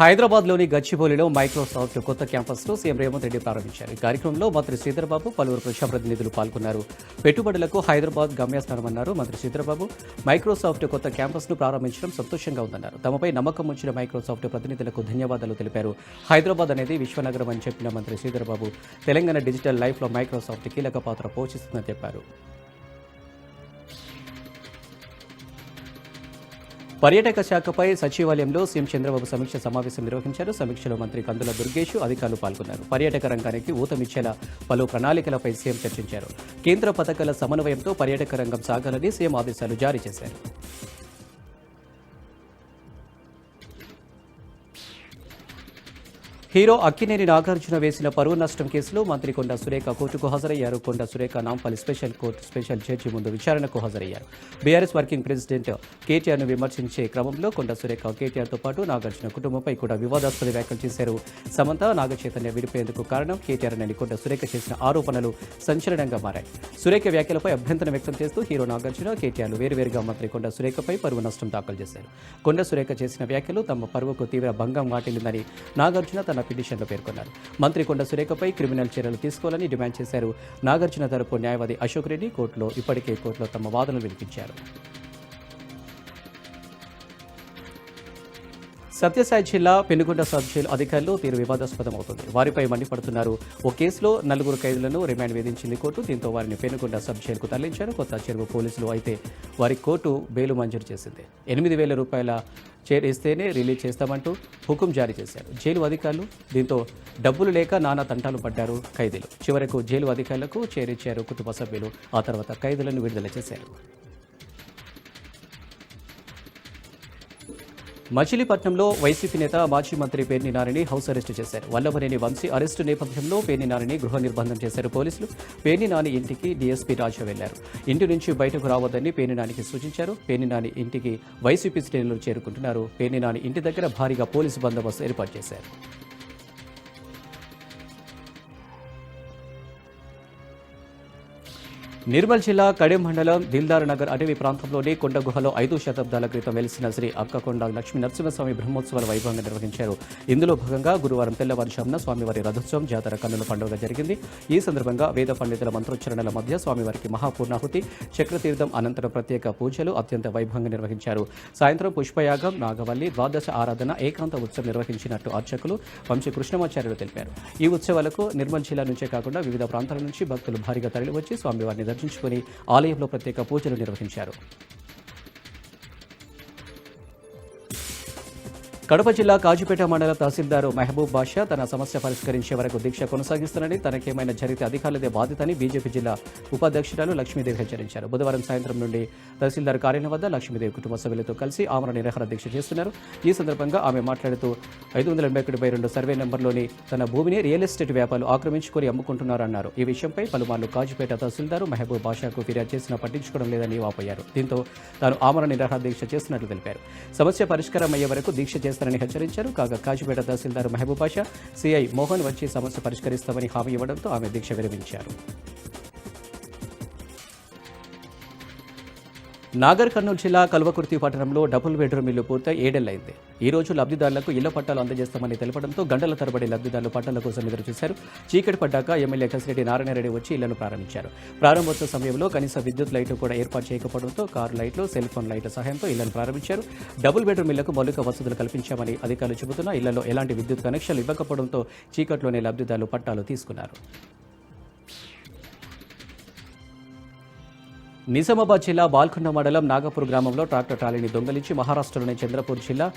హైదరాబాద్లోని గచ్చిబౌలిలో మైక్రోసాఫ్ట్ కొత్త క్యాంపస్ను సీఎం రేవంత్ రెడ్డి ప్రారంభించారు. ఈ కార్యక్రమంలో మంత్రి శ్రీధర్బాబు, పలువురు ప్రజాప్రతినిధులు పాల్గొన్నారు. పెట్టుబడులకు హైదరాబాద్ గమ్యస్థానమన్నారు మంత్రి శ్రీధర్బాబు. మైక్రోసాఫ్ట్ కొత్త క్యాంపస్ను ప్రారంభించడం సంతోషంగా ఉందన్నారు. తమపై నమ్మకం ఉంచిన మైక్రోసాఫ్ట్ ప్రతినిధులకు ధన్యవాదాలు తెలిపారు. హైదరాబాద్ అనేది విశ్వనగరం అని చెప్పిన మంత్రి శ్రీధర్బాబు తెలంగాణ డిజిటల్ లైఫ్లో మైక్రోసాఫ్ట్ కీలక పాత్ర పోషిస్తుందని చెప్పారు. పర్యాటక శాఖపై సచివాలయంలో సీఎం చంద్రబాబు సమీక్ష సమావేశం నిర్వహించారు. సమీక్షలో మంత్రి కందుల దుర్గేష్, అధికారులు పాల్గొన్నారు. పర్యాటక రంగానికి ఊతమిచ్చేలా పలు ప్రణాళికలపై సీఎం చర్చించారు. కేంద్ర పథకాల సమన్వయంతో పర్యాటక రంగం సాగాలని సీఎం ఆదేశాలు జారీ చేశారు. హీరో అక్కినేని నాగార్జున వేసిన పరువు నష్టం కేసులో మంత్రి కొండా సురేఖ కోర్టుకు హాజరయ్యారు. Konda Surekha Nampally special court special judge ముందు విచారణకు హాజరయ్యారు. బీఆర్ఎస్ వర్కింగ్ ప్రెసిడెంట్ కేటీఆర్ను విమర్శించే క్రమంలో కొండా సురేఖ కేటీఆర్తో పాటు నాగార్జున కుటుంబంపై కూడా వివాదాస్పద వ్యాఖ్యలు చేశారు. సమంత, నాగచైతన్య విడిపోయేందుకు కారణం కేటీఆర్ అని కొండా సురేఖ చేసిన ఆరోపణలు సంచలనంగా మారాయి. సురేఖ వ్యాఖ్యలపై అభ్యంతరం వ్యక్తం చేస్తూ హీరో నాగార్జున, కేటీఆర్లు వేరువేరుగా మంత్రి కొండా సురేఖపై పరువు నష్టం దాఖలు చేశారు. కొండా సురేఖ చేసిన వ్యాఖ్యలు తమ పరువుకు తీవ్ర భంగం వాటిల్లిందని నాగార్జున తన పిటిషన్లో పేర్కొన్నారు. మంత్రి కొండా సురేఖపై క్రిమినల్ చర్యలు తీసుకోవాలని డిమాండ్ చేశారు. నాగార్జున తరపు న్యాయవాది అశోక్ రెడ్డి ఇప్పటికే కోర్టులో తమ వాదనలు వినిపించారు. సత్యసాయి జిల్లా పెనుగొండ సబ్ జైలు అధికారులు తీరు వివాదాస్పదమవుతుంది. వారిపై మండిపడుతున్నారు. ఓ కేసులో 4 ఖైదీలను రిమాండ్ విధించింది కోర్టు. దీంతో వారిని పెనుగొండ సబ్ జైలుకు తరలించారు కొత్త చెరువు పోలీసులు. అయితే వారి కోర్టు బెయిల్ మంజూరు చేసింది. 8,000 రూపాయల ఇస్తేనే రిలీజ్ చేస్తామంటూ హుకుం జారీ చేశారు జైలు అధికారులు. దీంతో డబ్బులు లేక నానా తంటాలు పడ్డారు ఖైదీలు. చివరకు జైలు అధికారులకు చేరిచ్చారు కుటుంబ సభ్యులు. ఆ తర్వాత ఖైదీలను విడుదల చేశారు. మచిలీపట్నంలో వైసీపీ నేత మాజీ మంత్రి పేర్ని నానిని హౌస్ అరెస్టు చేశారు. వల్లభనేని వంశీ అరెస్టు నేపథ్యంలో పేర్ని నానిని గృహ నిర్బంధం చేశారు పోలీసులు. పేర్ని నాని ఇంటికి డీఎస్పీ రాజా వెళ్లారు. ఇంటి నుంచి బయటకు రావద్దని పేర్ని నానికి సూచించారు. పేర్ని నాని ఇంటికి వైసీపీ శ్రేణులు చేరుకుంటున్నారు. పేర్ని నాని ఇంటి దగ్గర భారీగా పోలీసు బందోబస్తు ఏర్పాటు చేశారు. నిర్మల్ జిల్లా కడెం మండలం దిల్దార్ నగర్ అటవీ ప్రాంతంలోని కొండ గుహలో 5 శతాబ్దాల క్రితం వెలిసిన శ్రీ అక్కకొండ లక్ష్మీ నరసింహస్వామి బ్రహ్మోత్సవాల వైభవంగా నిర్వహించారు. ఇందులో భాగంగా గురువారం తెల్లవారుజామున స్వామివారి రథోత్సవం, జాతర, కన్నుల పండుగ జరిగింది. ఈ సందర్భంగా వేద పండితుల మంత్రోచ్చరణల మధ్య స్వామివారికి మహాపూర్ణాహుతి, చక్రతీర్థం అనంతరం ప్రత్యేక పూజలు అత్యంత వైభవంగా నిర్వహించారు. సాయంత్రం పుష్పయాగం, నాగవల్లి, ద్వాదశ ఆరాధన, ఏకాంత ఉత్సవం నిర్వహించినట్టు అర్చకులు వంశీ కృష్ణమాచార్యులు తెలిపారు. ఈ ఉత్సవాలకు నిర్మల్ జిల్లా నుంచే కాకుండా వివిధ ప్రాంతాల నుంచి భక్తులు భారీగా తరలివచ్చి స్వామివారిని దర్శించుకుని ఆలయంలో ప్రత్యేక పూజలు నిర్వహించారు. కడప జిల్లా కాజీపేట మండల తహసీల్దారు మహబూబ్ బాషా తన సమస్య పరిష్కరించే వరకు దీక్ష కొనసాగిస్తానని, తనకేమైనా జరిగితే అధికారులదే బాధ్యతని బీజేపీ జిల్లా ఉపాధ్యక్షురాలు లక్ష్మీదేవి హెచ్చరించారు. బుధవారం సాయంత్రం నుండి తహసీల్దార్ కార్యాలయం వద్ద లక్ష్మీదేవి కుటుంబ సభ్యులతో కలిసి ఆమరణ నిరాహార దీక్ష చేస్తున్నారు. ఈ సందర్భంగా ఆమె మాట్లాడుతూ 581/2 సర్వే నెంబర్లోని తన భూమిని రియల్ ఎస్టేట్ వ్యాపారులు ఆక్రమించుకొని అమ్ముకుంటున్నారన్నారు. ఈ విషయంపై పలుమార్లు కాజీపేట తహసీల్దారు మహబూబ్ బాషాకు ఫిర్యాదు చేసినా పట్టించుకోవడం లేదని వాపోయారు. దీంతో తాను ఆమరణ నిరాహార దీక్ష చేస్తున్నట్లు తెలిపారు. సమస్య పరిష్కారం అయ్యే వరకు దీక్ష చేస్తారని హెచ్చరించారు. కాగా కాజీపేట తహసీల్దార్ మహబూబ్ బాషా సిఐ మోహన్ వచ్చి సమస్య పరిష్కరిస్తామని హామీ ఇవ్వడంతో ఆమె దీక్ష విరమించారు. నాగర్ కర్నూలు జిల్లా కల్వకుర్తి పట్టణంలో డబుల్ బెడ్రూమ్ ఇల్లు పూర్తయి 7 ఏళ్లైంది. ఈ రోజు లబ్ధిదారులకు ఇళ్ల పట్టాలు అందజేస్తామని తెలపడంతో గంటల తరబడి లబ్ధిదారులు పట్టాల కోసం ఎదురు చూశారు. చీకటి పడ్డాక ఎమ్మెల్యే కసిరెడ్డి నారాయణరెడ్డి వచ్చి ఇళ్లను ప్రారంభించారు. ప్రారంభోత్సవ సమయంలో కనీస విద్యుత్ లైట్లు కూడా ఏర్పాటు చేయకపోవడంతో కారు లైట్లు, సెల్ ఫోన్ లైట్ల సహాయంతో ఇళ్లను ప్రారంభించారు. డబుల్ బెడ్రూమ్ ఇళ్లకు మౌలిక వసతులు కల్పించామని అధికారులు చెబుతున్నా ఇళ్లలో ఎలాంటి విద్యుత్ కనెక్షన్లు ఇవ్వకపోవడంతో చీకట్లోనే లబ్ధిదారులు పట్టాలు తీసుకున్నారు. నిజామాబాద్ జిల్లా బాల్కొండ మండలం నాగపూర్ గ్రామంలో ట్రాక్టర్ ట్రాలీని దొంగలించి మహారాష్ట్రలోని చంద్రపూర్ జిల్లా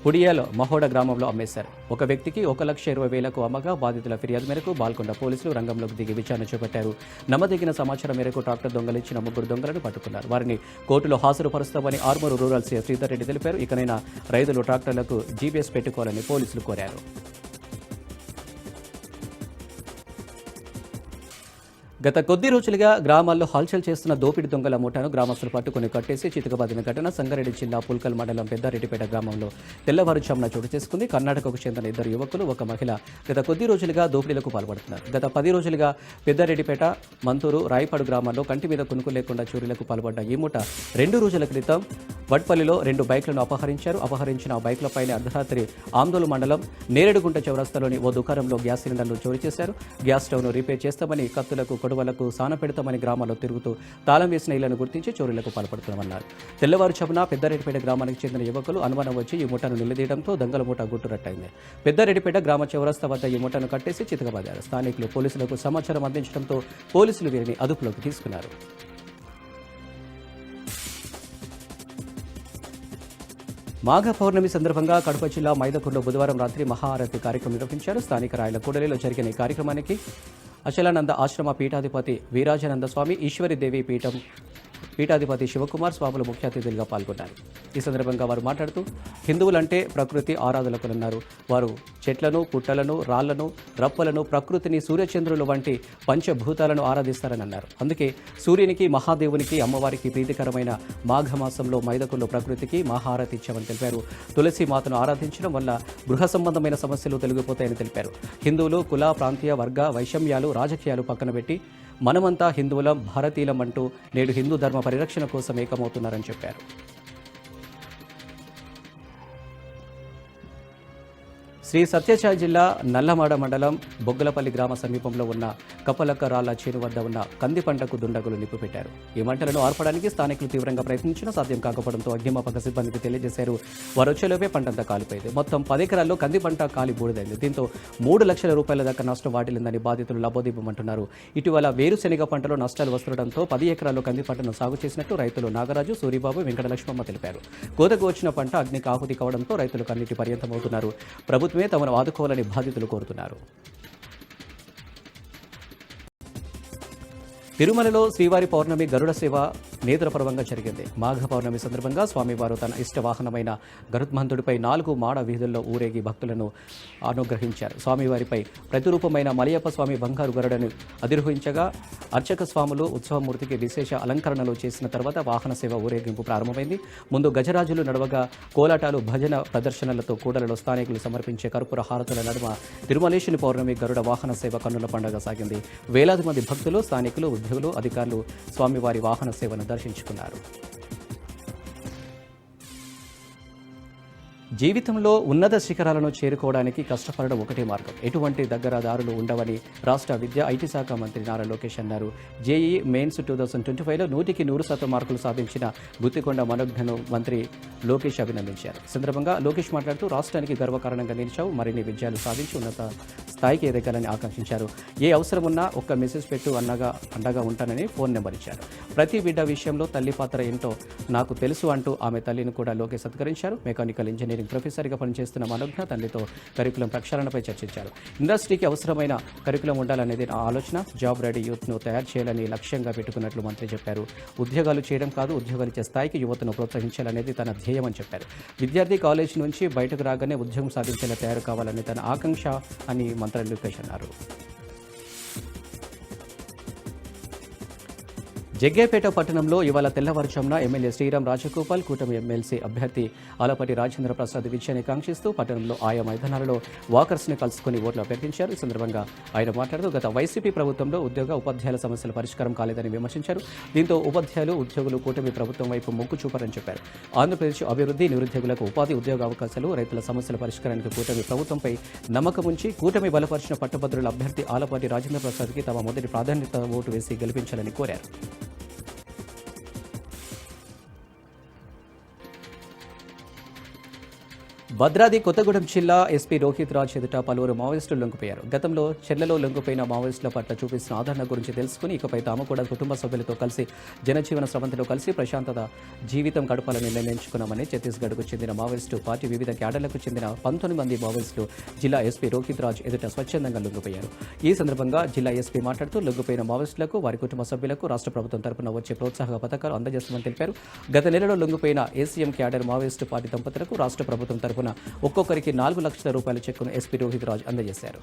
పుడియాల్ మహోడ గ్రామంలో అమ్మేశారు. ఒక వ్యక్తికి 1,20,000కు అమ్మగా బాధితుల ఫిర్యాదు మేరకు బాల్కొండ పోలీసులు రంగంలోకి దిగి విచారణ చేపట్టారు. నమ్మదగిన సమాచారం మేరకు ట్రాక్టర్ దొంగలించిన 3 దొంగలను పట్టుకున్నారు. వారిని కోర్టులో హాజరుపరుస్తామని ఆర్మూరు రూరల్ సీఐ శ్రీధర్ రెడ్డి తెలిపారు. ఇకనైనా రైతులు ట్రాక్టర్లకు జీపీఎస్ పెట్టుకోవాలని పోలీసులు కోరారు. గత కొద్ది రోజులుగా గ్రామాల్లో హల్చల్ చేస్తున్న దోపిడి దొంగల ముఠాను గ్రామస్తులు పట్టుకుని కట్టేసి చితకబాదిన ఘటన సంగారెడ్డి జిల్లా పుల్కల్ మండలం పెద్దారెడ్డిపేట గ్రామంలో తెల్లవారుజామున చోటు చేసుకుంది. కర్ణాటకకు చెందిన ఇద్దరు యువకులు, ఒక మహిళ గత కొద్ది రోజులుగా దోపిడీలకు పాల్పడుతున్నారు. గత 10 రోజులుగా పెద్దారెడ్డిపేట, మంతూరు, రాయపాడు గ్రామాల్లో కంటి మీద కునుకు లేకుండా చోరీలకు పాల్పడ్డ ఈ ముఠ 2 రోజుల క్రితం వడ్పల్లిలో 2 బైక్లను అపహరించారు. అపహరించిన ఆ బైక్లపైన అర్ధరాత్రి ఆందోళన మండలం నేరేడుగుంట చౌరస్తాలోని ఓ దుకాణంలో గ్యాస్ సిలిండర్ను చోరీ చేశారు. గ్యాస్ స్టవ్ను రిపేర్ చేస్తామని, కత్తులకు కొడవలకు సాన పెడతామని గ్రామాల్లో తిరుగుతూ తాళం వేసిన ఇళ్లను గుర్తించి చోరీలకు పాల్పడుతున్నామన్నారు. తెల్లవారుజామున పెద్దారెడ్డిపేట గ్రామానికి చెందిన యువకులు అనుమానం వచ్చి ఈ ముఠాను నిలదీయడంతో దొంగల ముఠ గుట్టురట్టయింది. పెద్దారెడ్డిపేట గ్రామ చౌరస్తా వద్ద ఈ ముఠాను కట్టేసి చితకబాదారు. స్థానికులు పోలీసులకు సమాచారం అందించడంతో పోలీసులు వీరిని అదుపులోకి తీసుకున్నారు. మాఘ పౌర్ణమి సందర్భంగా కడప జిల్లా మైదకూరులో బుధవారం రాత్రి మహాఆరతి కార్యక్రమం నిర్వహించారు. స్థానిక రాయల కూడలిలో జరిగిన ఈ కార్యక్రమానికి అచలానంద ఆశ్రమ పీఠాధిపతి వీరాజానంద స్వామి, ఈశ్వరీదేవి పీఠాధిపతి శివకుమార్ స్వాములు ముఖ్య అతిథులుగా పాల్గొన్నారు. ఈ సందర్భంగా వారు మాట్లాడుతూ హిందువులంటే ప్రకృతి ఆరాధకులన్నారు. వారు చెట్లను, పుట్టలను, రాళ్లను, రప్పలను, ప్రకృతిని, సూర్యచంద్రులు వంటి పంచభూతాలను ఆరాధిస్తారని అన్నారు. అందుకే సూర్యునికి, మహాదేవునికి, అమ్మవారికి ప్రీతికరమైన మాఘమాసంలో మైదకుల్లో ప్రకృతికి మహాహారతి ఇచ్చామని తెలిపారు. తులసి మాతను ఆరాధించడం వల్ల గృహ సంబంధమైన సమస్యలు తొలగిపోతాయని తెలిపారు. హిందువులు కుల, ప్రాంతీయ, వర్గ వైషమ్యాలు, రాజకీయాలు పక్కన పెట్టి మనమంతా హిందువులం, భారతీయులం అంటూ నేడు హిందూ ధర్మ పరిరక్షణ కోసం ఏకమవుతున్నారని చెప్పారు. శ్రీ సత్యసాయి జిల్లా నల్లమాడ మండలం బొగ్గలపల్లి గ్రామ సమీపంలో ఉన్న కపలక్క రాళ్ల చేను వద్ద ఉన్న కంది పంటకు దుండగులు నిప్పు పెట్టారు. ఈ మంటలను ఆర్పడానికి స్థానికులు తీవ్రంగా ప్రయత్నించినా సాధ్యం కాకపోవడంతో అగ్నిమాపక సిబ్బందికి తెలియజేశారు. వారు వచ్చేలోపే పంటంతా కాలిపోయింది. మొత్తం 10 ఎకరాల్లో కంది పంట కాలి బూడిదైంది. దీంతో 3 లక్షల రూపాయల దాకా నష్టం వాటిల్లిందని బాధితులు లబోదీపమంటున్నారు. ఇటీవల వేరుశెనగ పంటలో నష్టాలు వస్తుండటంతో 10 ఎకరాల్లో కంది పంటను సాగు చేసినట్టు రైతులు నాగరాజు, సూరిబాబు, వెంకటలక్ష్మమ్మ తెలిపారు. కోతకు వచ్చిన పంట అగ్నికి ఆహుతి కావడంతో రైతులు కన్నీటి పర్యంతమవుతున్నారు. ప్రభుత్వమే తమను ఆదుకోవాలని బాధితులు కోరుతున్నారు. తిరుమలలో శ్రీవారి పౌర్ణమి గరుడ సేవ నేత్రపర్వంగా జరిగింది. మాఘ పౌర్ణమి సందర్భంగా స్వామివారు తన ఇష్ట వాహనమైన గరుత్మంతుడిపై 4 మాడ వీధుల్లో ఊరేగి భక్తులను అనుగ్రహించారు. స్వామివారిపై ప్రతిరూపమైన మలయప్ప స్వామి బంగారు గరుడను అధిరోహించగా అర్చక స్వాములు ఉత్సవమూర్తికి విశేష అలంకరణలు చేసిన తర్వాత వాహన సేవ ఊరేగింపు ప్రారంభమైంది. ముందు గజరాజులు నడవగా కోలాటాలు, భజన ప్రదర్శనలతో కూడలలో స్థానికులు సమర్పించే కర్పూర హారతుల నడుమ తిరుమలేశుని పౌర్ణమి గరుడ వాహన సేవ కన్నుల పండుగ సాగింది. వేలాది మంది భక్తులు, స్థానికులు, ఉద్యోగులు, అధికారులు స్వామివారి వాహన సేవను దర్శించుకున్నారు. జీవితంలో ఉన్నత శిఖరాలను చేరుకోవడానికి కష్టపడడం ఒకటే మార్గం. ఎటువంటి దగ్గర దారులు ఉండవని రాష్ట్ర విద్యా ఐటీ శాఖ మంత్రి నారా లోకేష్ అన్నారు. జేఈ మెయిన్స్ 2025లో 100కి 100% మార్కులు సాధించిన గుత్తికొండ మనోజ్ఞను మంత్రి లోకేష్ అభినందించారు. సందర్భంగా లోకేష్ మాట్లాడుతూ రాష్ట్రానికి గర్వకారణంగా నిలిచావు, మరిన్ని విజయాలు సాధించి ఉన్నత స్థాయికి ఎదగాలని ఆకాంక్షించారు. ఏ అవసరం ఉన్నా ఒక్క మెసేజ్ పెట్టు అండగా ఉంటానని ఫోన్ నెంబర్ ఇచ్చారు. ప్రతి బిడ్డ విషయంలో తల్లి పాత్ర ఏంటో నాకు తెలుసు అంటూ ఆమె తల్లిని కూడా లోకేష్ సత్కరించారు. మెకానికల్ ఇంజనీరింగ్ ప్రొఫెసర్గా పనిచేస్తున్న మనోజ్ఞ తల్లితో కరికులం ప్రక్షాళనపై చర్చించారు. ఇండస్ట్రీకి అవసరమైన కరికులం ఉండాలనేది నా ఆలోచన. జాబ్ రెడీ యూత్ను తయారు చేయాలని లక్ష్యంగా పెట్టుకున్నట్లు మంత్రి చెప్పారు. ఉద్యోగాలు చేయడం కాదు, ఉద్యోగాలు ఇచ్చే స్థాయికి యువతను ప్రోత్సహించాలనేది తన ధ్యేయమని చెప్పారు. విద్యార్థి కాలేజ్ నుంచి బయటకు రాగానే ఉద్యోగం సాధించేలా తయారు కావాలని తన ఆకాంక్ష అని మంత్రి లోకేష్ అన్నారు. జగ్గేపేట పట్టణంలో ఇవాళ తెల్లవారుజామున ఎమ్మెల్యే శ్రీరామ్ రాజగోపాల్, కూటమి ఎమ్మెల్సీ అభ్యర్థి ఆలపాటి రాజేంద్ర ప్రసాద్ విజయాన్ని కాంక్షిస్తూ పట్టణంలో ఆయా మైదానాలలో వాకర్స్ని కలుసుకుని ఓట్లు అభ్యర్థించారు. ఈ సందర్భంగా ఆయన మాట్లాడుతూ గత వైసీపీ ప్రభుత్వంలో ఉద్యోగ, ఉపాధ్యాయుల సమస్యల పరిష్కారం కాలేదని విమర్శించారు. దీంతో ఉపాధ్యాయులు, ఉద్యోగులు కూటమి ప్రభుత్వం వైపు మొగ్గు చూపారని చెప్పారు. ఆంధ్రప్రదేశ్ అభివృద్ధి, నిరుద్యోగులకు ఉపాధి, ఉద్యోగ అవకాశాలు, రైతుల సమస్యల పరిష్కారానికి కూటమి ప్రభుత్వంపై నమ్మకం ఉంచి కూటమి బలపరిచిన పట్టభద్రుల అభ్యర్థి ఆలపాటి రాజేంద్ర ప్రసాద్కి తమ మొదటి ప్రాధాన్యత ఓటు వేసి గెలిపించాలని కోరారు. భద్రాద్రి కొత్తగూడెం జిల్లా ఎస్పీ రోహిత్ రాజ్ ఎదుట పలువురు మావోయిస్టులు లొంగిపోయారు. గతంలో చెర్లలో లొంగిపోయిన మావోయిస్టుల పట్ల చూపిస్తున్న ఆదరణ గురించి తెలుసుకుని ఇకపై తాము కూడా కుటుంబ సభ్యులతో కలిసి జనజీవన స్రవంతిలో కలిసి ప్రశాంతత జీవితం గడపాలని నిర్ణయించుకున్నామని ఛత్తీస్గఢ్కు చెందిన మావోయిస్టు పార్టీ వివిధ క్యాడర్లకు చెందిన 19 మంది మావోయిస్టులు జిల్లా ఎస్పీ రోహిత్ రాజ్ ఎదుట స్వచ్ఛందంగా లొంగిపోయారు. ఈ సందర్భంగా జిల్లా ఎస్పీ మాట్లాడుతూ లొంగిపోయిన మావోయిస్టులకు, వారి కుటుంబ సభ్యులకు రాష్ట్ర ప్రభుత్వం తరపున వచ్చే ప్రోత్సాహక పథకాలు అందజేస్తామని తెలిపారు. గత నెలలో లొంగిపోయిన ఏసీఎం క్యాడర్ మావోయిస్టు పార్టీ దంపతులకు రాష్ట్ర ప్రభుత్వం తరపున ఒక్కొక్కరికి 4 లక్షల రూపాయల చెక్కును ఎస్పీ రోహిత్ రాజ్ అందజేశారు.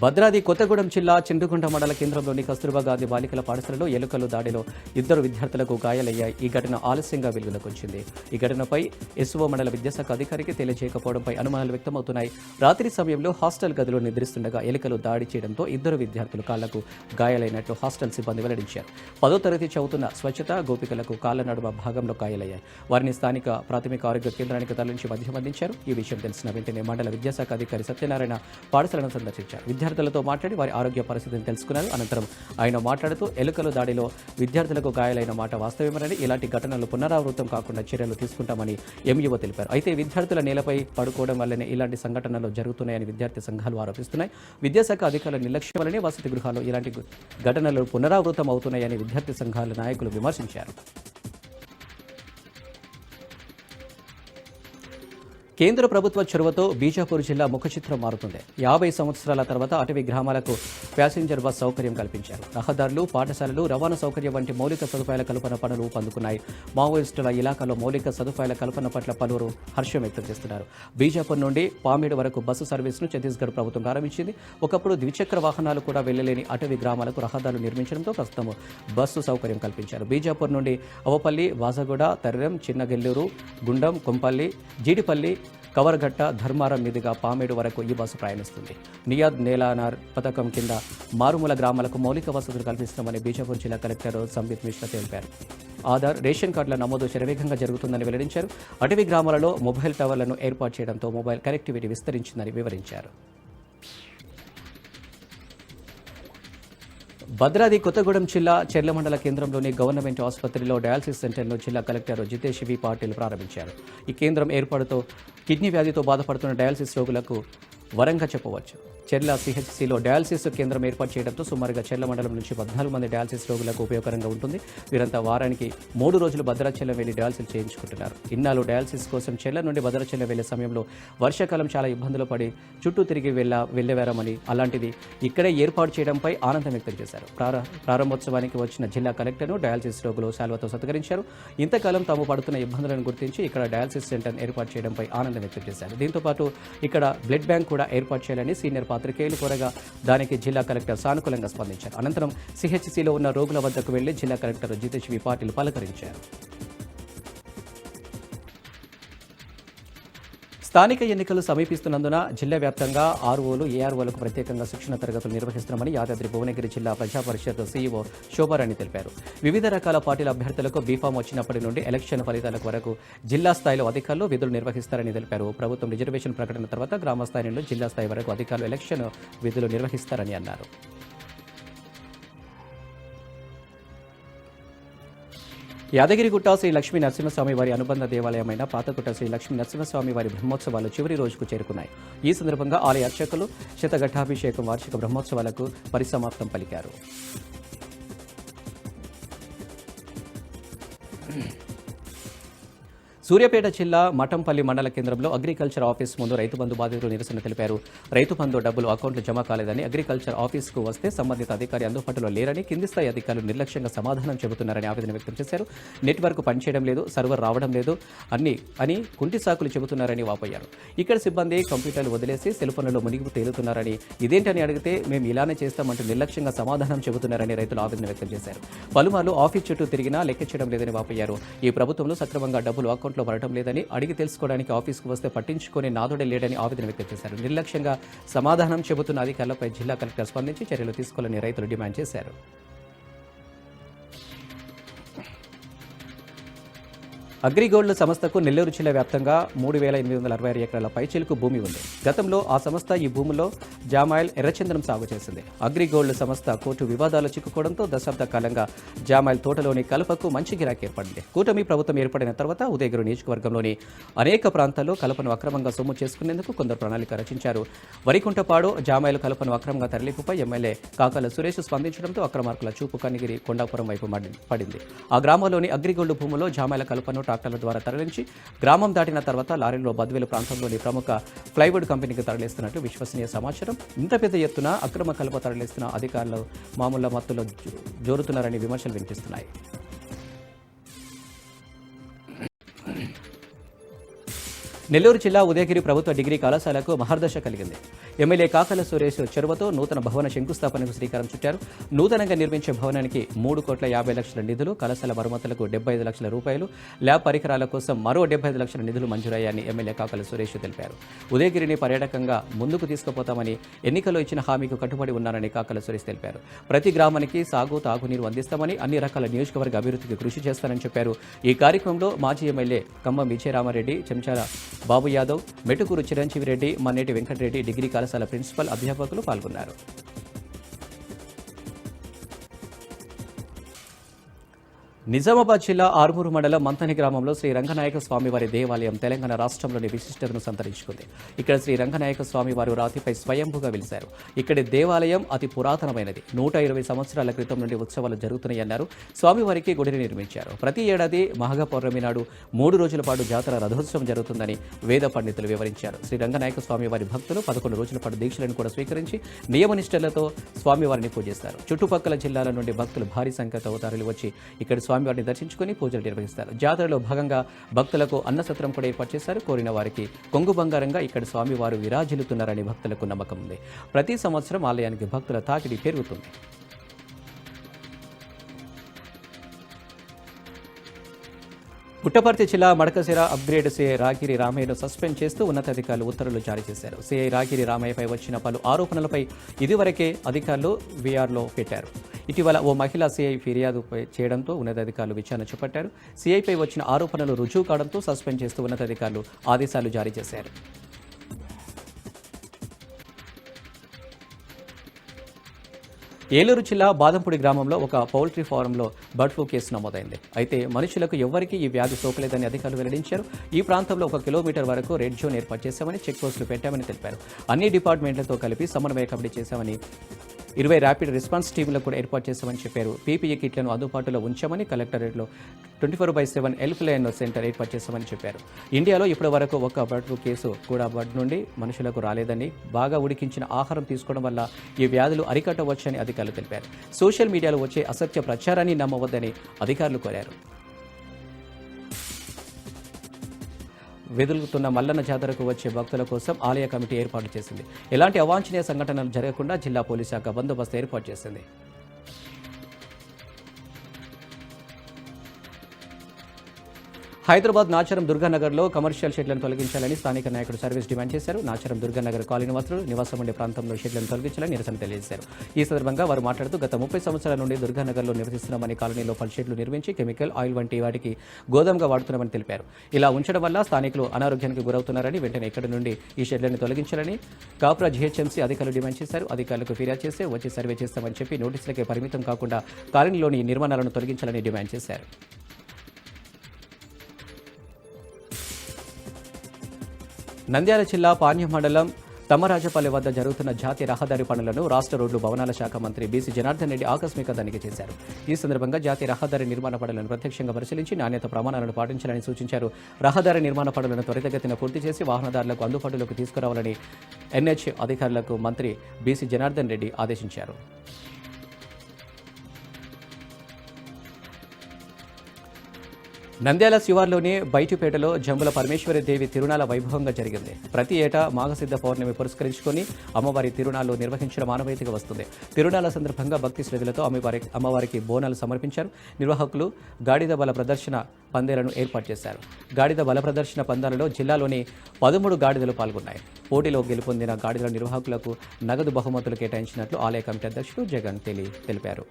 భద్రాద్రి కొత్తగూడెం జిల్లా చింతకుంట మండల కేంద్రంలోని కస్తూర్బా గాంధీ బాలికల పాఠశాలలో ఎలుకలు దాడిలో ఇద్దరు విద్యార్థులకు గాయాలయ్యాయి. ఈ ఘటన ఆలస్యంగా వెలుగులోకి వచ్చింది. ఈ ఘటనపై ఎస్ఓ మండల విద్యాశాఖ అధికారికి తెలియజేయకపోవడంపై అనుమానాలు వ్యక్తమవుతున్నాయి. రాత్రి సమయంలో హాస్టల్ గదిలో నిద్రిస్తుండగా ఎలుకలు దాడి చేయడంతో ఇద్దరు విద్యార్థులు కాళ్లకు గాయాలైనట్లు హాస్టల్ సిబ్బంది వెల్లడించారు. 10వ తరగతి చదువుతున్న స్వచ్ఛత గోపికలకు కాళ్ల నడుమ భాగంలో గాయాలయ్యాయి. వారిని స్థానిక ప్రాథమిక ఆరోగ్య కేంద్రానికి తరలించి వైద్యం అందించారు. ఈ విషయం తెలిసిన వెంటనే మండల విద్యాశాఖ అధికారి సత్యనారాయణ పాఠశాలను సందర్శించారు. విద్యార్థులతో మాట్లాడి వారి ఆరోగ్య పరిస్థితిని తెలుసుకున్నారు. అనంతరం ఆయన మాట్లాడుతూ ఎలుకల దాడిలో విద్యార్థులకు గాయాలైన మాట వాస్తవమేనని, ఇలాంటి ఘటనలు పునరావృతం కాకుండా చర్యలు తీసుకుంటామని ఎంఈఓ తెలిపారు. అయితే విద్యార్థుల నేలపై పడుకోవడం వల్లనే ఇలాంటి సంఘటనలు జరుగుతున్నాయని విద్యార్థి సంఘాలు ఆరోపిస్తున్నాయి. విద్యాశాఖ అధికారుల నిర్లక్ష్యం వల్లనే వసతి గృహాల్లో ఇలాంటి ఘటనలు పునరావృతం అవుతున్నాయని విద్యార్థి సంఘాల నాయకులు విమర్శించారు. కేంద్ర ప్రభుత్వ చొరవతో బీజాపూర్ జిల్లా ముఖచిత్రం మారుతుంది. 50 సంవత్సరాల తర్వాత అటవీ గ్రామాలకు ప్యాసింజర్ బస్ సౌకర్యం కల్పించారు. రహదారులు, పాఠశాలలు, రవాణా సౌకర్యం వంటి మౌలిక సదుపాయాల కల్పన పనులు ఊపందుకున్నాయి. మావోయిస్టుల ఇలాకాలో మౌలిక సదుపాయాల కల్పన పట్ల పలువురు హర్షం వ్యక్తం చేస్తున్నారు. బీజాపూర్ నుండి పామేడు వరకు బస్సు సర్వీసును ఛత్తీస్గఢ్ ప్రభుత్వం ప్రారంభించింది. ఒకప్పుడు ద్విచక్ర వాహనాలు కూడా వెళ్లలేని అటవీ గ్రామాలకు రహదారులు నిర్మించడంతో ప్రస్తుతం బస్సు సౌకర్యం కల్పించారు. బీజాపూర్ నుండి అవపల్లి, వాజగూడ, తర్రెం, చిన్నగెల్లూరు, గుండం, కొంపల్లి, జీడిపల్లి, కవర్గట్ట, ధర్మారం మీదుగా పామేడు వరకు ఈ బస్సు ప్రయాణిస్తుంది. నియాద్ నేలానార్ పథకం కింద మారుమూల గ్రామాలకు మౌలిక వసతులు కల్పిస్తున్నామని బీజాపూర్ జిల్లా కలెక్టర్ సంబిత్ మిశ్రా తెలిపారు. ఆధార్, రేషన్ కార్డుల నమోదు శరవేగంగా జరుగుతుందని వెల్లడించారు. అటవీ గ్రామాలలో మొబైల్ టవర్లను ఏర్పాటు చేయడంతో మొబైల్ కనెక్టివిటీ విస్తరించిందని వివరించారు. భద్రాద్రి కొత్తగూడెం జిల్లా చెర్ల మండల కేంద్రంలోని గవర్నమెంట్ ఆసుపత్రిలో డయాలసిస్ సెంటర్ను జిల్లా కలెక్టర్ జితేష్ వి పాటిల్ ప్రారంభించారు. ఈ కేంద్రం ఏర్పాటుతో కిడ్నీ వ్యాధితో బాధపడుతున్న డయాలసిస్ రోగులకు వరంగా చెప్పవచ్చు. చెర్ల సిహెచ్సిలో డయాలసిస్ కేంద్రం ఏర్పాటు చేయడంతో సుమారుగా చెర్ల మండలం నుంచి 14 మంది డయాలసిస్ రోగులకు ఉపయోగకరంగా ఉంటుంది. వీరంతా వారానికి 3 రోజులు భద్రాచలం వెళ్లి డయాలసిస్ చేయించుకుంటున్నారు. ఇన్నాళ్ళు డయాలసిస్ కోసం చెర్ల నుండి భద్రాచలం వెళ్లే సమయంలో వర్షాకాలం చాలా ఇబ్బందులు పడి చుట్టూ తిరిగి వెళ్లేవారమని, అలాంటిది ఇక్కడే ఏర్పాటు చేయడంపై ఆనందం వ్యక్తం చేశారు. ప్రారంభోత్సవానికి వచ్చిన జిల్లా కలెక్టర్ను డయాలసిస్ రోగులు శాల్వతో సత్కరించారు. ఇంతకాలం తాము పడుతున్న ఇబ్బందులను గుర్తించి ఇక్కడ డయాలసిస్ సెంటర్ ఏర్పాటు చేయడంపై ఆనందం వ్యక్తం చేశారు. దీంతోపాటు ఇక్కడ బ్లడ్ బ్యాంక్ కూడా ఏర్పాటు చేయాలని సీనియర్ పాత్రికేయులు కోరగా దానికి జిల్లా కలెక్టర్ సానుకూలంగా స్పందించారు. అనంతరం సిహెచ్సిలో ఉన్న రోగుల వద్దకు వెళ్లి జిల్లా కలెక్టర్ జితేష్ వి పాటిల్ పలకరించారు. స్థానిక ఎన్నికలు సమీపిస్తున్నందున జిల్లా వ్యాప్తంగా ఆర్ఓలు, ఏఆర్ఓలకు ప్రత్యేకంగా శిక్షణ తరగతులు నిర్వహిస్తున్నామని యాదాద్రి భువనగిరి జిల్లా ప్రజా పరిషత్ సీఈఓ శోభారాణి తెలిపారు. వివిధ రకాల పార్టీల అభ్యర్థులకు బీఫామ్ వచ్చినప్పటి నుండి ఎలక్షన్ ఫలితాలకు వరకు జిల్లా స్థాయిలో అధికారులు విధులు నిర్వహిస్తారని తెలిపారు. ప్రభుత్వం రిజర్వేషన్ ప్రకటన తర్వాత గ్రామ స్థాయి నుండి జిల్లా స్థాయి వరకు అధికారులు ఎలక్షన్ విధులు నిర్వహిస్తారని అన్నారు. యాదగిరిగుట్ట శ్రీ లక్ష్మీ నరసింహస్వామి వారి అనుబంధ దేవాలయమైన పాతగుట్ట శ్రీ లక్ష్మీ నరసింహస్వామి వారి బ్రహ్మోత్సవాలు చివరి రోజుకు చేరుకున్నాయి. ఈ సందర్భంగా ఆలయ అర్చకులు శతఘట్టాభిషేకం వార్షిక బ్రహ్మోత్సవాలకు పరిసమాప్తం పలికారు. సూర్యాపేట జిల్లా మఠంపల్లి మండల కేంద్రంలో అగ్రికల్చర్ ఆఫీస్ ముందు రైతు బంధు బాధితులు నిరసన తెలిపారు. రైతు బంధు డబ్బులు అకౌంట్లో జమ కాలేదని, అగ్రికల్చర్ ఆఫీస్కు వస్తే సంబంధిత అధికారి అందుబాటులో లేరని, కింది స్థాయి అధికారులు నిర్లక్ష్యంగా సమాధానం చెబుతున్నారని ఆవేదన వ్యక్తం చేశారు. నెట్వర్క్ పనిచేయడం లేదు, సర్వర్ రావడం లేదు అని కుంటి సాకులు చెబుతున్నారని వాపోయారు. ఇక్కడ సిబ్బంది కంప్యూటర్లు వదిలేసి సెల్ ఫోన్లలో మునిగి తేలుతున్నారని, ఇదేంటని అడిగితే మేము ఇలానే చేస్తామంటూ నిర్లక్ష్యంగా సమాధానం చెబుతున్నారని రైతులు ఆవేదన వ్యక్తం చేశారు. పలుమార్లు ఆఫీస్ చుట్టూ తిరిగినా లెక్క చేయడం లేదని వాపోయారు. ఈ ప్రభుత్వంలో సక్రమంగా డబ్బులు అకౌంట్ పడటం లేదని, అడిగి తెలుసుకోవడానికి ఆఫీస్కు వస్తే పట్టించుకునే నాదుడే లేడని ఆవేదన వ్యక్తం చేశారు. నిర్లక్ష్యంగా సమాధానం చెబుతున్న అధికారులపై జిల్లా కలెక్టర్ స్పందించి చర్యలు తీసుకోవాలని రైతులు డిమాండ్ చేశారు. అగ్రిగోల్డ్ సంస్థకు నెల్లూరు జిల్లా వ్యాప్తంగా 3,866 ఎకరాల పైచిలుకు భూమి ఉంది. గతంలో ఆ సంస్థ ఈ భూముల్లో జామాయిల్, ఎర్రచందనం సాగు చేసింది. అగ్రిగోల్డ్ సంస్థ కోర్టు వివాదాలు చిక్కుకోవడంతో దశాబ్ద కాలంగా జామాయిల్ తోటలోని కలపకు మంచి గిరాకీ ఏర్పడింది. కూటమి ప్రభుత్వం ఏర్పడిన తర్వాత ఉదయగిరి నియోజకవర్గంలోని అనేక ప్రాంతాల్లో కలపను అక్రమంగా సొమ్ము చేసుకునేందుకు కొందరు ప్రణాళిక రచించారు. వరికుంటపాడు జామాయిల్ కలపను అక్రమంగా తరలింపుపై ఎమ్మెల్యే కాకాల సురేష్ స్పందించడంతో అక్రమార్కుల చూపు కనిగిరి, కొండాపురం వైపు పడింది. ఆ గ్రామంలోని అగ్రిగోల్డ్ భూములో జామాయిల కలపను ట్రాక్టర్ల ద్వారా తరలించి గ్రామం దాటిన తర్వాత లారీలో బద్వేలు ప్రాంతంలోని ప్రముఖ ప్లైవుడ్ కంపెనీకి తరలిస్తున్నట్లు విశ్వసనీయ సమాచారం. ఇంత పెద్ద ఎత్తున అక్రమ కలప తరలిస్తున్న అధికారులు మామూలు మత్తులో జోరుతున్నారని విమర్శలు వినిపిస్తున్నాయి. నెల్లూరు జిల్లా ఉదయగిరి ప్రభుత్వ డిగ్రీ కళాశాలకు మహర్దశ కలిగింది. ఎమ్మెల్యే కాకల సురేష్ చొరవతో నూతన భవన శంకుస్థాపనకు శ్రీకారం చుట్టారు. నూతనంగా నిర్మించే భవనానికి 3,50,00,000 నిధులు, కళాశాల మరమ్మతులకు 75 లక్షల రూపాయలు, ల్యాబ్ పరికరాల కోసం మరో 75 లక్షల నిధులు మంజూరయ్యాయని ఎమ్మెల్యే కాకల సురేష్ తెలిపారు. ఉదయగిరిని పర్యాటకంగా ముందుకు తీసుకుపోతామని, ఎన్నికల్లో ఇచ్చిన హామీకి కట్టుబడి ఉన్నారని కాకల సురేష్ తెలిపారు. ప్రతి గ్రామానికి సాగు, తాగునీరు అందిస్తామని, అన్ని రకాల నియోజకవర్గ అభివృద్ధికి కృషి చేస్తారని చెప్పారు. ఈ కార్యక్రమంలో మాజీ ఎమ్మెల్యే ఖమ్మం విజయరామారెడ్డి, చెంచాల బాబు యాదవ్, మెటుకూరు చిరంజీవి రెడ్డి, మన్నేటి వెంకటరెడ్డి, డిగ్రీ కళాశాల ప్రిన్సిపల్, అధ్యాపకులు పాల్గొన్నారు. నిజామాబాద్ జిల్లా ఆర్మూరు మండలం మంతని గ్రామంలో శ్రీ రంగనాయక స్వామివారి దేవాలయం తెలంగాణ రాష్ట్రంలోని విశిష్టతను సంతరించుకుంది. ఇక్కడ శ్రీ రంగనాయక స్వామివారు రాతిపై స్వయంభుగా వెలిశారు. ఇక్కడి దేవాలయం అతి పురాతనమైనది. 120 సంవత్సరాల క్రితం నుండి ఉత్సవాలు జరుగుతున్నాయన్నారు. స్వామివారికి గుడిని నిర్మించారు. ప్రతి ఏడాది మాఘ పౌర్ణమి నాడు 3 రోజుల పాటు జాతర రథోత్సవం జరుగుతుందని వేద పండితులు వివరించారు. శ్రీ రంగనాయక స్వామివారి భక్తులు 11 రోజుల పాటు దీక్షలను కూడా స్వీకరించి నియమనిష్టలతో స్వామివారిని పూజిస్తారు. చుట్టుపక్కల జిల్లాల నుండి భక్తులు భారీ సంఖ్యతో తరలి వచ్చి ఇక్కడ స్వామివారిని దర్శించుకుని పూజలు నిర్వహిస్తారు. జాతరలో భాగంగా భక్తులకు అన్నసత్రం కూడా ఏర్పాటు చేశారు. కోరిన వారికి కొంగు బంగారంగా ఇక్కడ స్వామివారు విరాజిల్లుతున్నారని భక్తులకు నమ్మకం ఉంది. ప్రతి సంవత్సరం ఆలయానికి భక్తుల తాకిడి పెరుగుతుంది. పుట్టపర్తి జిల్లా మడకశిర అప్గ్రేడ్ సీఐ రాగిరి రామయ్యను సస్పెండ్ చేస్తూ ఉన్నతాధికారులు ఉత్తర్వులు జారీ చేశారు. సీఐ రాగిరి రామయ్యపై వచ్చిన పలు ఆరోపణలపై ఇదివరకే అధికారులు వీఆర్లో పెట్టారు. ఇటీవల ఓ మహిళా సీఐ ఫిర్యాదు చేయడంతో ఉన్నతాధికారులు విచారణ చేపట్టారు. సీఐపై వచ్చిన ఆరోపణలు రుజువు కావడంతో సస్పెండ్ చేస్తూ ఉన్నతాధికారులు ఆదేశాలు జారీ చేశారు. ఏలూరు జిల్లా బాదంపూడి గ్రామంలో ఒక పౌల్ట్రీ ఫారంలో బర్డ్ ఫ్లూ కేసు నమోదైంది. అయితే మనుషులకు ఎవ్వరికీ ఈ వ్యాధి సోకలేదని అధికారులు వెల్లడించారు. ఈ ప్రాంతంలో 1 కిలోమీటర్ వరకు రెడ్ జోన్ ఏర్పాటు చేశామని, చెక్ పోస్టులు పెట్టామని తెలిపారు. అన్ని డిపార్ట్మెంట్లతో కలిపి సమన్వయ కమిటీ చేశామని, 20 ర్యాపిడ్ రెస్పాన్స్ టీంలు కూడా ఏర్పాటు చేశామని చెప్పారు. పీపీఈ కిట్లను అందుబాటులో ఉంచామని, కలెక్టరేట్లో 24/7 హెల్ప్ లైన్ సెంటర్ ఏర్పాటు చేశామని చెప్పారు. ఇండియాలో ఇప్పటి వరకు ఒక్క బర్డ్ ఫ్లూ కేసు కూడా బర్డ్ నుండి మనుషులకు రాలేదని, బాగా ఉడికించిన ఆహారం తీసుకోవడం వల్ల ఈ వ్యాధులు అరికట్టవచ్చని అధికారులు తెలిపారు. సోషల్ మీడియాలో వచ్చే అసత్య ప్రచారాన్ని నమ్మవద్దని అధికారులు కోరారు. వెదులుతున్న మల్లన్న జాతరకు వచ్చే భక్తుల కోసం ఆలయ కమిటీ ఏర్పాటు చేసింది. ఎలాంటి అవాంఛనీయ సంఘటనలు జరగకుండా జిల్లా పోలీస్ శాఖ బందోబస్తు ఏర్పాటు చేసింది. హైదరాబాద్ నాచారం దుర్గానగర్లో కమర్షియల్ షెడ్లను తొలగించాలని స్థానిక నాయకుడు సర్వీస్ డిమాండ్ చేశారు. నాచారం దుర్గానగర్ కాలనీ వాసులు నివాసం ఉండే ప్రాంతంలో షెడ్లను తొలగించాలని నిరసన తెలియజేశారు. ఈ సందర్భంగా వారు మాట్లాడుతూ గత 30 సంవత్సరాల నుండి దుర్గానగర్లో నివసిస్తున్నామని, కాలనీలో పలు షెడ్లు నిర్మించి కెమికల్, ఆయిల్ వంటి వాటికి గోదాంగా వాడుతున్నామని తెలిపారు. ఇలా ఉంచడం వల్ల స్థానికులు అనారోగ్యానికి గురవుతున్నారని, వెంటనే ఇక్కడి నుండి ఈ షెడ్లను తొలగించాలని కాప్రా జీహెచ్ఎంసీ అధికారులు డిమాండ్ చేశారు. అధికారులకు ఫిర్యాదు చేస్తే వచ్చి సర్వే చేస్తామని చెప్పి నోటీసులకే పరిమితం కాకుండా కాలనీలోని నిర్మాణాలను తొలగించాలని డిమాండ్ చేశారు. నంద్యాల జిల్లా పాణ్యం మండలం తమ్మరాజపల్లి వద్ద జరుగుతున్న జాతీయ రహదారి పనులను రాష్ట్ర రోడ్లు భవనాల శాఖ మంత్రి బీసీ జనార్దన్ రెడ్డి ఆకస్మిక తనిఖీ చేశారు. ఈ సందర్భంగా జాతీయ రహదారి నిర్మాణ పనులను ప్రత్యక్షంగా పరిశీలించి నాణ్యత ప్రమాణాలను పాటించాలని సూచించారు. రహదారి నిర్మాణ పనులను త్వరితగతిన పూర్తి చేసి వాహనదారులకు అందుబాటులోకి తీసుకురావాలని ఎన్హెచ్ అధికారులకు మంత్రి బీసీ జనార్దన్ రెడ్డి ఆదేశించారు. నంద్యాల శివార్లోని బైటిపేటలో జంబుల పరమేశ్వరీదేవి తిరునాళ వైభవంగా జరిగింది. ప్రతి ఏటా మాఘసిద్ధ పౌర్ణమి పురస్కరించుకొని అమ్మవారి తిరునాళ్లు నిర్వహించడం ఆనవాయితీగా వస్తుంది. తిరునాళ్ల సందర్భంగా భక్తి శ్రద్ధలతో అమ్మవారికి బోనాలు సమర్పించారు. నిర్వాహకులు గాడిద బల ప్రదర్శన పందేలను ఏర్పాటు చేశారు. గాడిద బల ప్రదర్శన పందాలలో జిల్లాలోని 13 గాడిదలు పాల్గొన్నాయి. పోటీలో గెలుపొందిన గాడిదల నిర్వాహకులకు నగదు బహుమతులు కేటాయించినట్లు ఆలయ కమిటీ అధ్యక్షుడు జగన్ తెలిపారు.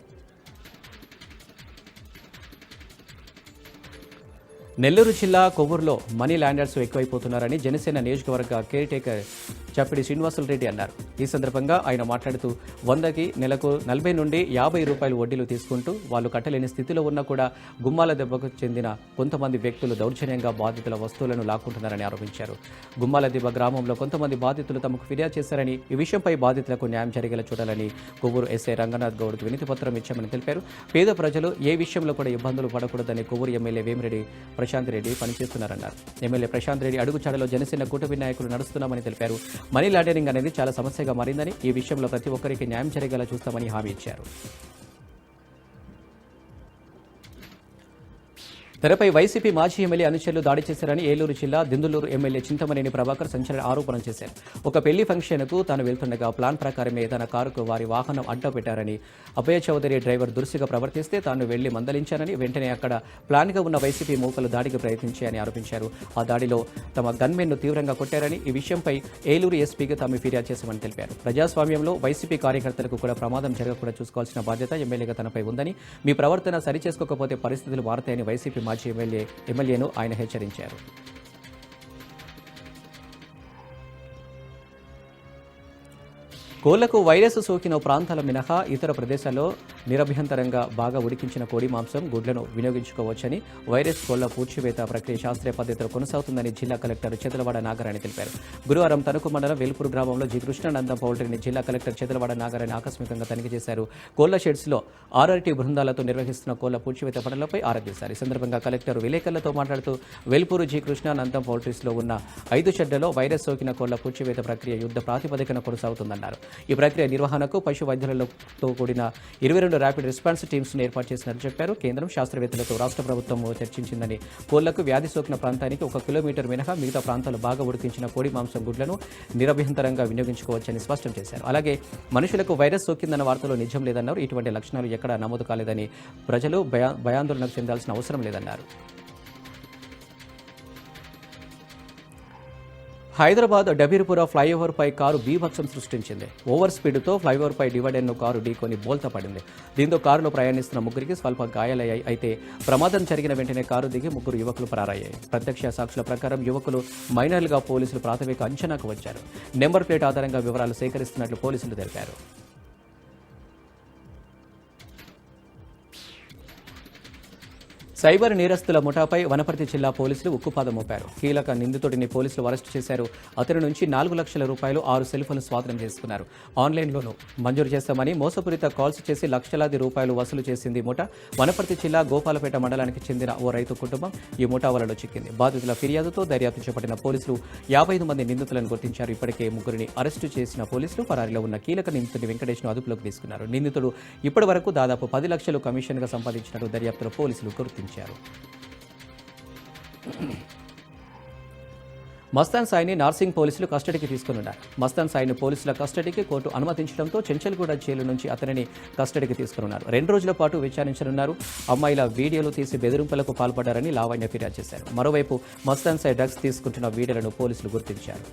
నెల్లూరు జిల్లా కొవ్వూరులో మనీ ల్యాండర్స్ ఎక్కువైపోతున్నారని జనసేన నియోజకవర్గ కేర్ టేకర్ చప్పిడి శ్రీనివాసులరెడ్డి అన్నారు. ఈ సందర్భంగా ఆయన మాట్లాడుతూ 100కి నెలకు 40 నుండి 50 రూపాయలు వడ్డీలు తీసుకుంటూ వాళ్ళు కట్టలేని స్థితిలో ఉన్నా కూడా గుమ్మాల దెబ్బకు చెందిన కొంతమంది వ్యక్తులు దౌర్జన్యంగా బాధితుల వస్తువులను లాక్కుంటున్నారని ఆరోపించారు. గుమ్మాల దెబ్బ గ్రామంలో కొంతమంది బాధితులు తమకు ఫిర్యాదు చేశారని, ఈ విషయంపై బాధితులకు న్యాయం జరిగేలా చూడాలని కొవ్వూరు ఎస్ఐ రంగనాథ్ గౌడ్కు వినతి పత్రం ఇచ్చామని తెలిపారు. పేద ప్రజలు ఏ విషయంలో కూడా ఇబ్బందులు పడకూడదని కొవ్వూరు ఎమ్మెల్యే వేమిరెడ్డి ప్రశాంత్ రెడ్డి పనిచేస్తున్నారన్నారు. ఎమ్మెల్యే ప్రశాంత్ రెడ్డి అడుగుచాడలో జనసేన కూటమి నాయకులు నడుస్తున్నామని తెలిపారు. మనీ లాండరింగ్ అనేది చాలా సమస్యగా మారిందని, ఈ విషయంలో ప్రతి ఒక్కరికి న్యాయం జరిగేలా చూస్తామని హామీ ఇచ్చారు. తెరపై వైసీపీ మాజీ ఎమ్మెల్యే అనుచరులు దాడి చేశారని ఏలూరు జిల్లా దిందులూరు ఎమ్మెల్యే చింతమనేని ప్రభాకర్ సంచలన ఆరోపణలు చేశారు. ఒక పెళ్లి ఫంక్షన్కు తాను వెళ్తుండగా ప్లాన్ ప్రకారమే తన కారుకు వారి వాహనం అడ్డుపెట్టారని, అభయ చౌదరి డ్రైవర్ దురుసుగా ప్రవర్తిస్తే తాను వెళ్లి మందలించానని, వెంటనే అక్కడ ప్లాన్గా ఉన్న వైసీపీ మూకలు దాడికి ప్రయత్నించాయని ఆరోపించారు. ఆ దాడిలో తమ గన్మెన్ను తీవ్రంగా కొట్టారని, ఈ విషయంపై ఏలూరు ఎస్పీకి తాము ఫిర్యాదు చేశామని తెలిపారు. ప్రజాస్వామ్యంలో వైసీపీ కార్యకర్తలకు కూడా ప్రమాదం జరగకుండా చూసుకోవాల్సిన బాధ్యత ఎమ్మెల్యేగా తనపై ఉందని, మీ ప్రవర్తన సరిచేసుకోకపోతే పరిస్థితులు మారతాయని వైసీపీ మాజీ ఎమ్మెల్యేను ఆయన హెచ్చరించారు. కోళ్లకు వైరస్ సోకిన ప్రాంతాల మినహా ఇతర ప్రదేశాల్లో నిరభ్యంతరంగా బాగా ఉడికించిన కోడి మాంసం, గుడ్లను వినియోగించుకోవచ్చని, వైరస్ కోళ్ల పూడ్చివేత ప్రక్రియ శాస్త్రీయ పద్ధతిలో కొనసాగుతుందని జిల్లా కలెక్టర్ చెదలవాడ నాగరాణి తెలిపారు. గురువారం తణుకు మండలం వేల్పూర్ గ్రామంలో జి కృష్ణానందం పౌల్ట్రీని జిల్లా కలెక్టర్ చెదలవాడ నాగరాణి ఆకస్మికంగా తనిఖీ చేశారు. కోళ్ల షెడ్స్లో ఆర్ఆర్టీ బృందాలతో నిర్వహిస్తున్న కోళ్ల పూడ్చివేత పనులపై ఆరా తీశారు. ఈ సందర్భంగా కలెక్టర్ విలేకరులతో మాట్లాడుతూ వేల్పూరు జి కృష్ణానందం పౌల్ట్రీస్లో ఉన్న 5 షెడ్లలో వైరస్ సోకిన కోళ్ల పూడ్చివేత ప్రక్రియ యుద్ధ ప్రాతిపదికన కొనసాగుతుందన్నారు. ఈ ప్రక్రియ నిర్వహణకు పశు వైద్యులతో కూడిన 22 ర్యాపిడ్ రెస్పాన్స్ టీమ్స్ను ఏర్పాటు చేసినట్టు చెప్పారు. కేంద్రం శాస్త్రవేత్తలతో రాష్ట్ర ప్రభుత్వం చర్చించిందని, కోళ్లకు వ్యాధి సోకిన ప్రాంతానికి 1 కిలోమీటర్ మినహా మిగతా ప్రాంతాలు బాగా ఉడికించిన కోడి మాంసం, గుడ్లను నిరభ్యంతరంగా వినియోగించుకోవచ్చని స్పష్టం చేశారు. అలాగే మనుషులకు వైరస్ సోకిందన్న వార్తలో నిజం లేదన్నారు. ఇటువంటి లక్షణాలు ఎక్కడా నమోదు కాలేదని, ప్రజలు భయాందోళనకు చెందాల్సిన అవసరం లేదన్నారు. హైదరాబాద్ డబీర్పుర ఫ్లైఓవర్పై కారు బీభత్సం సృష్టించింది. ఓవర్ స్పీడ్తో ఫ్లైఓవర్పై డివైడర్ను కారు ఢీకొని బోల్తా పడింది. దీంతో కారులో ప్రయాణిస్తున్న ముగ్గురికి స్వల్ప గాయాలయ్యాయి. అయితే ప్రమాదం జరిగిన వెంటనే కారు దిగి 3 యువకులు పరారయ్యాయి. ప్రత్యక్ష సాక్షుల ప్రకారం యువకులు మైనర్లుగా పోలీసులు ప్రాథమిక అంచనాకు వచ్చారు. నెంబర్ ప్లేట్ ఆధారంగా వివరాలు సేకరిస్తున్నట్లు పోలీసులు తెలిపారు. సైబర్ నేరస్తుల ముఠాపై వనపర్తి జిల్లా పోలీసులు ఉక్కుపాదం మోపారు. కీలక నిందితుడిని పోలీసులు అరెస్టు చేశారు. అతని నుంచి 4 లక్షల రూపాయలు, 6 సెల్ ఫోన్లు స్వాధీనం చేసుకున్నారు. ఆన్లైన్లోనూ మంజూరు చేస్తామని మోసపూరిత కాల్స్ చేసి లక్షలాది రూపాయలు వసూలు చేసింది ముఠా. వనపర్తి జిల్లా గోపాలపేట మండలానికి చెందిన ఓ రైతు కుటుంబం ఈ ముఠా వలలో చిక్కింది. బాధితుల ఫిర్యాదుతో దర్యాప్తు చేపట్టిన పోలీసులు 55 మంది నిందితులను గుర్తించారు. ఇప్పటికే 3 అరెస్టు చేసిన పోలీసులు పరారీలో ఉన్న కీలక నిందితుడి వెంకటేష్ను అదుపులోకి తీసుకున్నారు. నిందితుడు ఇప్పటి వరకు దాదాపు 10 లక్షలు కమిషన్గా సంపాదించినట్టు దర్యాప్తులో పోలీసులు గుర్తించారు. మస్తాన్ సాయిని నార్సింగ్ పోలీసులు కస్టడీకి తీసుకున్నారు. మస్తాన్ సాయిని పోలీసుల కస్టడీకి కోర్టు అనుమతించడంతో చెంచల్గూడ జైలు నుంచి అతనిని కస్టడీకి తీసుకున్నారు. 2 రోజుల పాటు విచారించనున్నారు. అమ్మాయిల వీడియోలు తీసి బెదిరింపులకు పాల్పడ్డారని లావణ్య ఫిర్యాదు చేశారు. మరోవైపు మస్తాన్ సాయి డ్రగ్స్ తీసుకుంటున్న వీడియోలను పోలీసులు గుర్తించారు.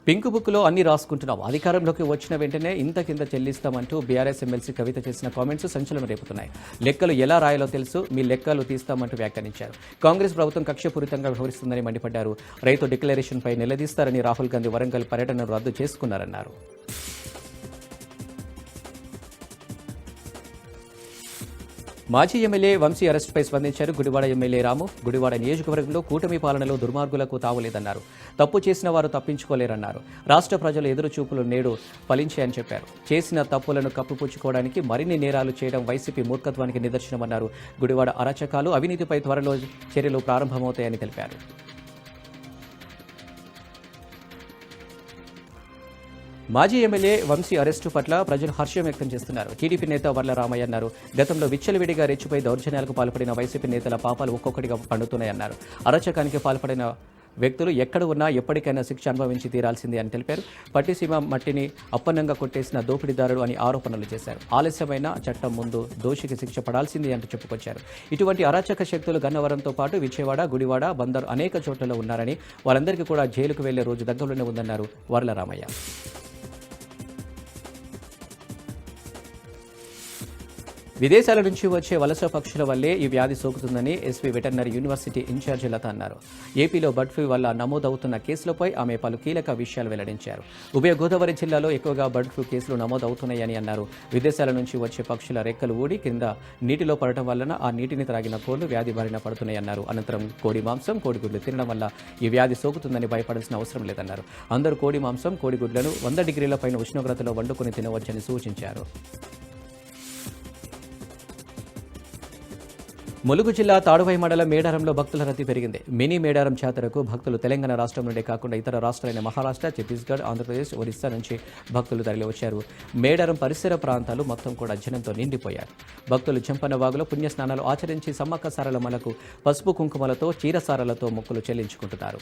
పింక్ బుక్లో అన్ని రాసుకుంటున్నాం, అధికారంలోకి వచ్చిన వెంటనే ఇంత కింద చెల్లిస్తామంటూ బీఆర్ఎస్ ఎమ్మెల్సీ కవిత చేసిన కామెంట్స్ సంచలనం రేపుతున్నాయి. లెక్కలు ఎలా రాయాలో తెలుసు, మీ లెక్కలు తీస్తామంటూ వ్యాఖ్యానించారు. కాంగ్రెస్ ప్రభుత్వం కక్షపూరితంగా వ్యవహరిస్తుందని మండిపడ్డారు. రైతు డిక్లరేషన్పై నిలదీస్తారని రాహుల్ గాంధీ వరంగల్ పర్యటనను రద్దు చేసుకున్నారన్నారు. మాజీ ఎమ్మెల్యే వంశీ అరెస్టుపై స్పందించారు. గుడివాడ ఎమ్మెల్యే రాము గుడివాడ నియోజకవర్గంలో కూటమి పాలనలో దుర్మార్గులకు తావులేదన్నారు. తప్పు చేసిన వారు తప్పించుకోలేరన్నారు. రాష్ట్ర ప్రజల ఎదురు చూపులు నేడు ఫలించాయని చెప్పారు. చేసిన తప్పులను కప్పిపుచ్చుకోవడానికి మరిన్ని నేరాలు చేయడం వైసీపీ మూర్ఖత్వానికి నిదర్శనమన్నారు. గుడివాడ అరాచకాలు, అవినీతిపై త్వరలో చర్యలు ప్రారంభమవుతాయని తెలిపారు. మాజీ ఎమ్మెల్యే వంశీ అరెస్టు పట్ల ప్రజలు హర్షం వ్యక్తం చేస్తున్నారు. టీడీపీ నేత వర్ల రామయ్య అన్నారు. గతంలో విచ్చలవిడిగా రెచ్చిపై దౌర్జన్యాలకు పాల్పడిన వైసీపీ నేతల పాపాలు ఒక్కొక్కటిగా పండుతున్నాయన్నారు. అరాచకానికి పాల్పడిన వ్యక్తులు ఎక్కడ ఉన్నా ఎప్పటికైనా శిక్ష అనుభవించి తీరాల్సిందే అని తెలిపారు. పట్టిసీమ మట్టిని అప్పన్నంగా కొట్టేసిన దోపిడీదారుడు అని ఆరోపణలు చేశారు. ఆలస్యమైన చట్టం ముందు దోషికి శిక్ష పడాల్సిందే అంటూ చెప్పుకొచ్చారు. ఇటువంటి అరాచక శక్తులు గన్నవరంతో పాటు విజయవాడ, గుడివాడ, బందర్ అనేక చోట్లలో ఉన్నారని, వారందరికీ కూడా జైలుకు వెళ్లే రోజు దగ్గరలోనే ఉందన్నారు వర్ల రామయ్య. విదేశాల నుంచి వచ్చే వలస పక్షుల వల్లే ఈ వ్యాధి సోకుతుందని ఎస్వి వెటర్నరీ యూనివర్సిటీ ఇన్ఛార్జి లత అన్నారు. ఏపీలో బర్డ్ ఫ్లూ వల్ల నమోదవుతున్న కేసులపై ఆమె పలు కీలక విషయాలు వెల్లడించారు. ఉభయ గోదావరి జిల్లాలో ఎక్కువగా బర్డ్ ఫ్లూ కేసులు నమోదవుతున్నాయని అన్నారు. విదేశాల నుంచి వచ్చే పక్షుల రెక్కలు ఊడి కింద నీటిలో పడటం వలన ఆ నీటిని త్రాగిన కోళ్లు వ్యాధి బారిన పడుతున్నాయన్నారు. అనంతరం కోడి మాంసం, కోడిగుడ్లు తినడం వల్ల ఈ వ్యాధి సోకుతుందని భయపడాల్సిన అవసరం లేదన్నారు. అందరూ కోడి మాంసం, కోడిగుడ్లను 100 డిగ్రీల పైన ఉష్ణోగ్రతలో వండుకొని తినవచ్చని సూచించారు. ములుగు జిల్లా తాడువై మండలం మేడారంలో భక్తుల రద్దీ పెరిగింది. మినీ మేడారం జాతరకు భక్తులు తెలంగాణ రాష్ట్రం నుండే కాకుండా ఇతర రాష్ట్రాలైన మహారాష్ట్ర, ఛత్తీస్గఢ్, ఆంధ్రప్రదేశ్, ఒరిస్సా నుంచి భక్తులు తరలివచ్చారు. మేడారం పరిసర ప్రాంతాలు మొత్తం కూడా జనంతో నిండిపోయారు. భక్తులు చెంపన్న వాగులో పుణ్యస్నానాలు ఆచరించి సమ్మక్క సారలమ్మలకు పసుపు కుంకుమలతో, చీరసారలతో మొక్కులు చెల్లించుకుంటున్నారు.